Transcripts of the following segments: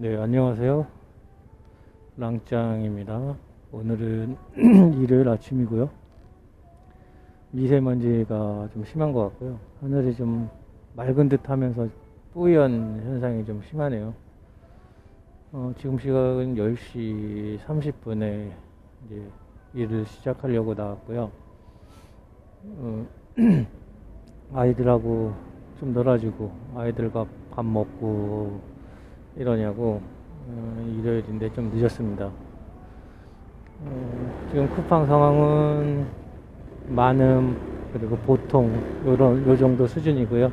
네, 안녕하세요. 랑짱입니다. 오늘은 일요일 아침이고요. 미세먼지가 좀 심한 것 같고요. 하늘이 좀 맑은 듯 하면서 뿌연 현상이 좀 심하네요. 지금 시각은 10시 30분에 이제 일을 시작하려고 나왔고요. 아이들하고 좀 놀아주고 아이들과 밥 먹고 이러냐고 일요일인데 좀 늦었습니다. 지금 쿠팡 상황은 많음 그리고 보통 요 정도 수준이고요.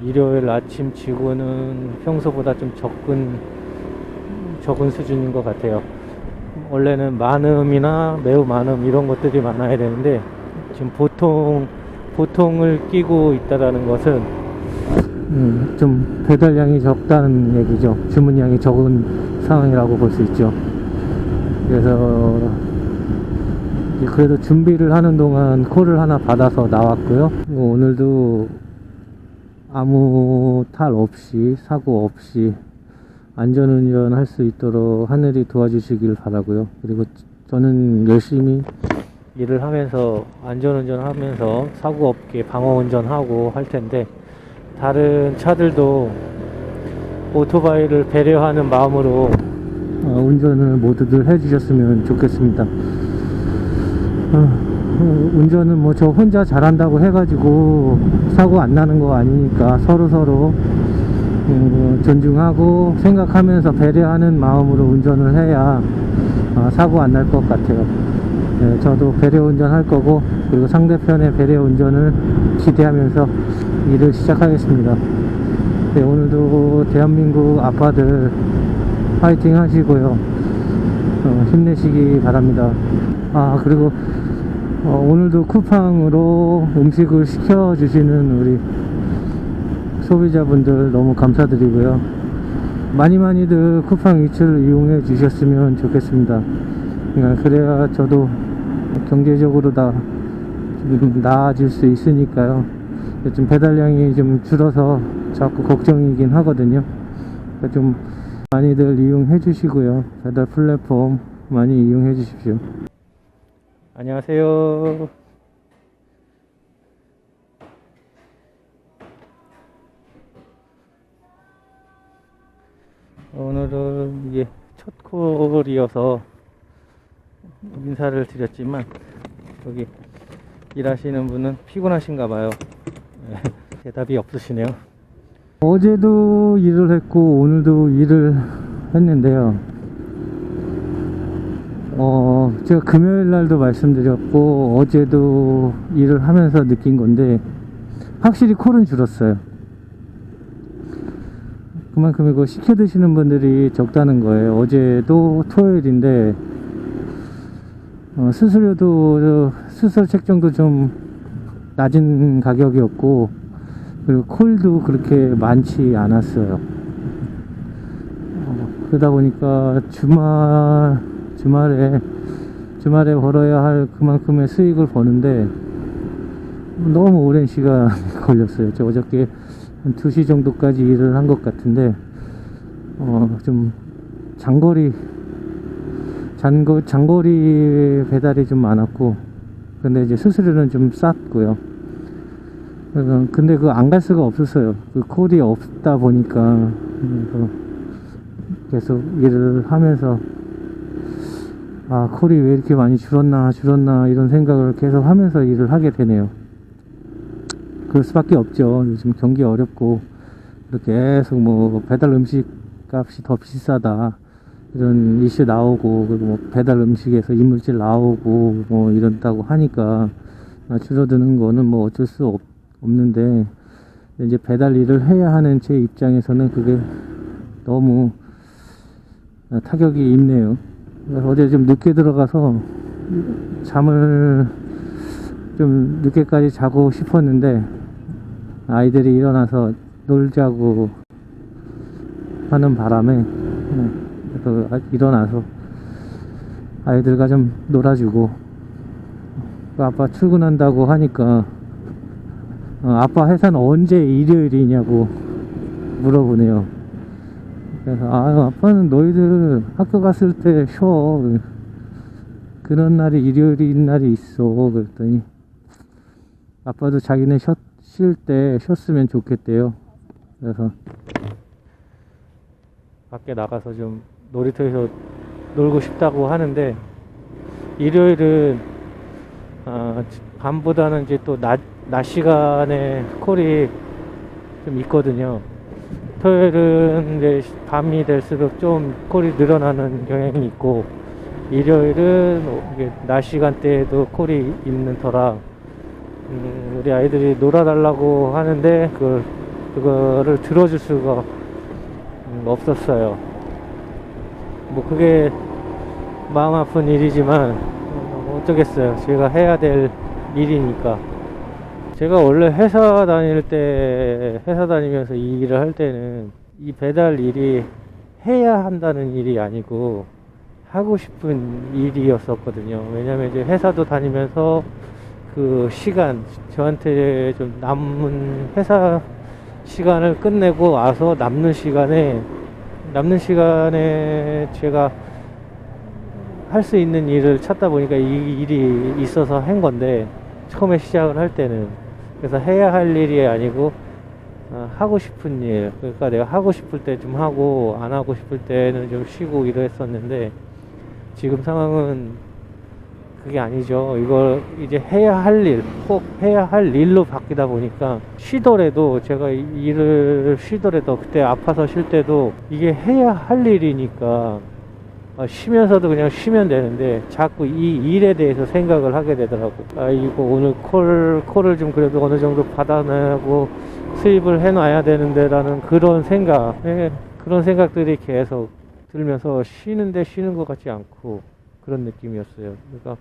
일요일 아침 치고는 평소보다 좀 적은 수준인 것 같아요. 원래는 많음이나 매우 많음 이런 것들이 많아야 되는데 지금 보통을 끼고 있다라는 것은 좀 배달량이 적다는 얘기죠. 주문량이 적은 상황이라고 볼 수 있죠. 그래서 그래도 준비를 하는 동안 콜을 하나 받아서 나왔고요. 오늘도 아무 탈 없이 사고 없이 안전운전 할 수 있도록 하늘이 도와주시길 바라고요. 그리고 저는 열심히 일을 하면서 안전운전 하면서 사고 없게 방어운전하고 할 텐데 다른 차들도 오토바이를 배려하는 마음으로 운전을 모두들 해주셨으면 좋겠습니다. 운전은 뭐 저 혼자 잘한다고 해가지고 사고 안 나는 거 아니니까 서로 존중하고 생각하면서 배려하는 마음으로 운전을 해야 사고 안 날 것 같아요. 네, 저도 배려 운전 할 거고 그리고 상대편의 배려 운전을 기대하면서 일을 시작하겠습니다. 네, 오늘도 대한민국 아빠들 파이팅 하시고요. 힘내시기 바랍니다. 그리고 오늘도 쿠팡으로 음식을 시켜주시는 우리 소비자분들 너무 감사드리고요. 많이들 쿠팡 이츠를 이용해 주셨으면 좋겠습니다. 그래야 저도 경제적으로 좀 나아질 수 있으니까요. 좀 배달량이 좀 줄어서 자꾸 걱정이긴 하거든요. 좀 많이들 이용해 주시고요. 배달 플랫폼 많이 이용해 주십시오. 안녕하세요. 오늘은 이게 첫 콜이어서 인사를 드렸지만 여기 일하시는 분은 피곤하신가 봐요. 대답이 없으시네요. 어제도 일을 했고 오늘도 일을 했는데요. 제가 금요일 날도 말씀드렸고 어제도 일을 하면서 느낀 건데 확실히 콜은 줄었어요. 그만큼 이거 시켜 드시는 분들이 적다는 거예요. 어제도 토요일인데 수수료도 수수료 책정도 좀 낮은 가격이었고 그리고 콜도 그렇게 많지 않았어요. 그러다 보니까 주말에 벌어야 할 그만큼의 수익을 버는데 너무 오랜 시간 걸렸어요. 저 어저께 한 2시 정도까지 일을 한 것 같은데 좀 장거리 배달이 좀 많았고 근데 이제 수수료는 좀 쌌고요. 근데 그거 안 갈 수가 없었어요. 그 콜이 없다 보니까 계속 일을 하면서 콜이 왜 이렇게 많이 줄었나 이런 생각을 계속 하면서 일을 하게 되네요. 그럴 수밖에 없죠. 요즘 경기 어렵고 계속 뭐 배달 음식 값이 더 비싸다 이런 이슈 나오고 그리고 뭐 배달 음식에서 이물질 나오고 뭐 이런다고 하니까 줄어드는 거는 뭐 어쩔 수 없는데 이제 배달 일을 해야 하는 제 입장에서는 그게 너무 타격이 있네요. 어제 좀 늦게 들어가서 잠을 좀 늦게까지 자고 싶었는데 아이들이 일어나서 놀자고 하는 바람에 일어나서 아이들과 좀 놀아주고 아빠 출근한다고 하니까 아빠 회사는 언제 일요일이냐고 물어보네요. 그래서 아빠는 너희들 학교 갔을 때 쉬어. 그런 날이 일요일인 날이 있어. 그랬더니 아빠도 자기네 쉴 때 쉬었으면 좋겠대요. 그래서 밖에 나가서 좀 놀이터에서 놀고 싶다고 하는데, 일요일은 밤보다는 이제 또 낮 시간에 콜이 좀 있거든요. 토요일은 이제 밤이 될수록 좀 콜이 늘어나는 경향이 있고, 일요일은 이게 낮 시간대에도 콜이 있는 터라 우리 아이들이 놀아달라고 하는데 그거를 들어줄 수가 없었어요. 뭐 그게 마음 아픈 일이지만 어쩌겠어요. 제가 해야 될 일이니까. 제가 원래 회사 다니면서 이 일을 할 때는 이 배달 일이 해야 한다는 일이 아니고 하고 싶은 일이었었거든요. 왜냐면 이제 회사도 다니면서 그 시간, 저한테 좀 남은 회사 시간을 끝내고 와서 남는 시간에 제가 할 수 있는 일을 찾다 보니까 이 일이 있어서 한 건데, 처음에 시작을 할 때는. 그래서 해야 할 일이 아니고 하고 싶은 일, 그러니까 내가 하고 싶을 때 좀 하고 안 하고 싶을 때는 좀 쉬고 이랬었는데, 지금 상황은 그게 아니죠. 이걸 이제 해야 할 일, 꼭 해야 할 일로 바뀌다 보니까, 쉬더라도 제가 일을 쉬더라도, 그때 아파서 쉴 때도 이게 해야 할 일이니까 쉬면서도 그냥 쉬면 되는데 자꾸 이 일에 대해서 생각을 하게 되더라고. 이거 오늘 콜을 좀 그래도 어느 정도 받아내고 수입을 해놔야 되는데 라는 그런 생각들이 계속 들면서 쉬는데 쉬는 것 같지 않고 그런 느낌이었어요. 그러니까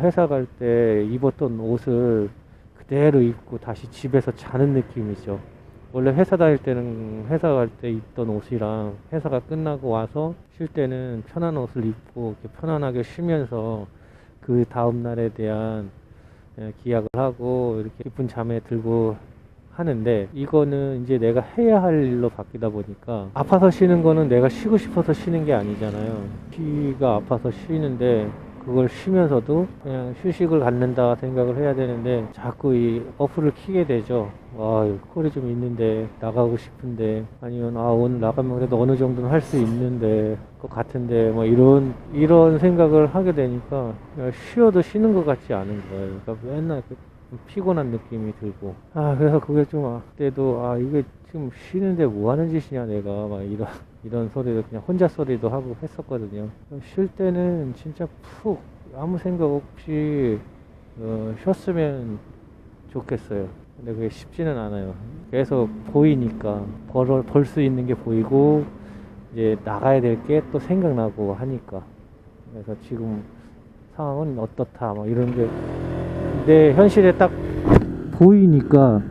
회사 갈 때 입었던 옷을 그대로 입고 다시 집에서 자는 느낌이죠. 원래 회사 다닐 때는 회사 갈 때 입던 옷이랑 회사가 끝나고 와서 쉴 때는 편한 옷을 입고 이렇게 편안하게 쉬면서 그 다음 날에 대한 기약을 하고 이렇게 깊은 잠에 들고 하는데, 이거는 이제 내가 해야 할 일로 바뀌다 보니까, 아파서 쉬는 거는 내가 쉬고 싶어서 쉬는 게 아니잖아요. 귀가 아파서 쉬는데 그걸 쉬면서도 그냥 휴식을 갖는다 생각을 해야 되는데, 자꾸 이 어플을 키게 되죠. 콜이 좀 있는데 나가고 싶은데, 아니면 오늘 나가면 그래도 어느 정도는 할 수 있는데 것 같은데, 뭐 이런 생각을 하게 되니까 쉬어도 쉬는 것 같지 않은 거예요. 그러니까 맨날 피곤한 느낌이 들고, 그래서 그게 좀 그때도 이게 지금 쉬는데 뭐 하는 짓이냐 내가, 막 이런 소리도 그냥 혼자 소리도 하고 했었거든요. 쉴 때는 진짜 푹 아무 생각 없이 쉬었으면 좋겠어요. 근데 그게 쉽지는 않아요. 계속 보이니까, 벌 수 있는 게 보이고 이제 나가야 될 게 또 생각나고 하니까. 그래서 지금 상황은 어떻다 뭐 이런 게 내 현실에 딱 보이니까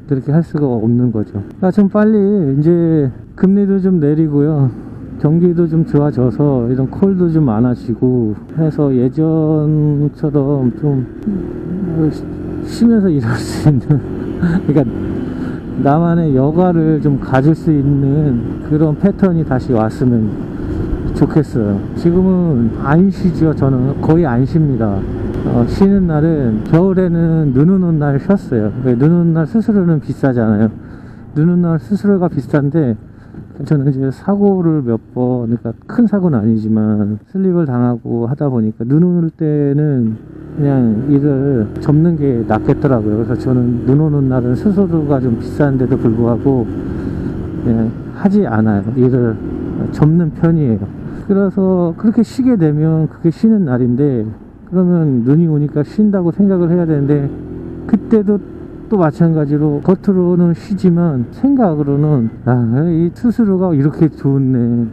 그렇게 할 수가 없는 거죠. 좀 빨리 이제 금리도 좀 내리고요, 경기도 좀 좋아져서 이런 콜도 좀 많아지고 해서 예전처럼 좀 쉬면서 일할 수 있는 그러니까 나만의 여가를 좀 가질 수 있는 그런 패턴이 다시 왔으면 좋겠어요. 지금은 안 쉬죠. 저는 거의 안 쉽니다. 쉬는 날은, 겨울에는 눈 오는 날 쉬었어요. 눈 오는 날 수수료는 비싸잖아요. 눈 오는 날 수수료가 비싼데, 저는 이제 사고를 몇 번, 그러니까 큰 사고는 아니지만 슬립을 당하고 하다 보니까 눈 오는 때는 그냥 일을 접는 게 낫겠더라고요. 그래서 저는 눈 오는 날은 수수료가 좀 비싼데도 불구하고 그냥 하지 않아요. 일을 접는 편이에요. 그래서 그렇게 쉬게 되면 그게 쉬는 날인데, 그러면 눈이 오니까 쉰다고 생각을 해야 되는데, 그때도 또 마찬가지로 겉으로는 쉬지만 생각으로는 이 수수료가 이렇게 좋네,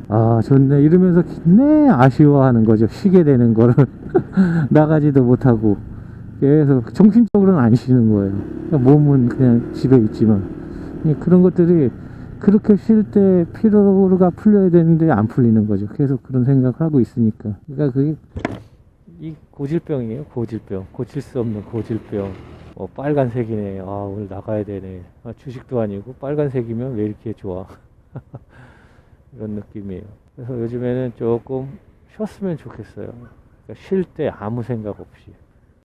좋네 이러면서 아쉬워하는 거죠. 쉬게 되는 거를 나가지도 못하고 계속 정신적으로는 안 쉬는 거예요. 그러니까 몸은 그냥 집에 있지만, 그런 것들이 그렇게 쉴 때 피로가 풀려야 되는데 안 풀리는 거죠. 계속 그런 생각을 하고 있으니까. 그러니까 그게 이 고질병이에요. 고질병, 고칠 수 없는 고질병. 빨간색이네, 오늘 나가야 되네. 주식도 아니고 빨간색이면 왜 이렇게 좋아. 이런 느낌이에요. 그래서 요즘에는 조금 쉬었으면 좋겠어요. 그러니까 쉴 때 아무 생각 없이.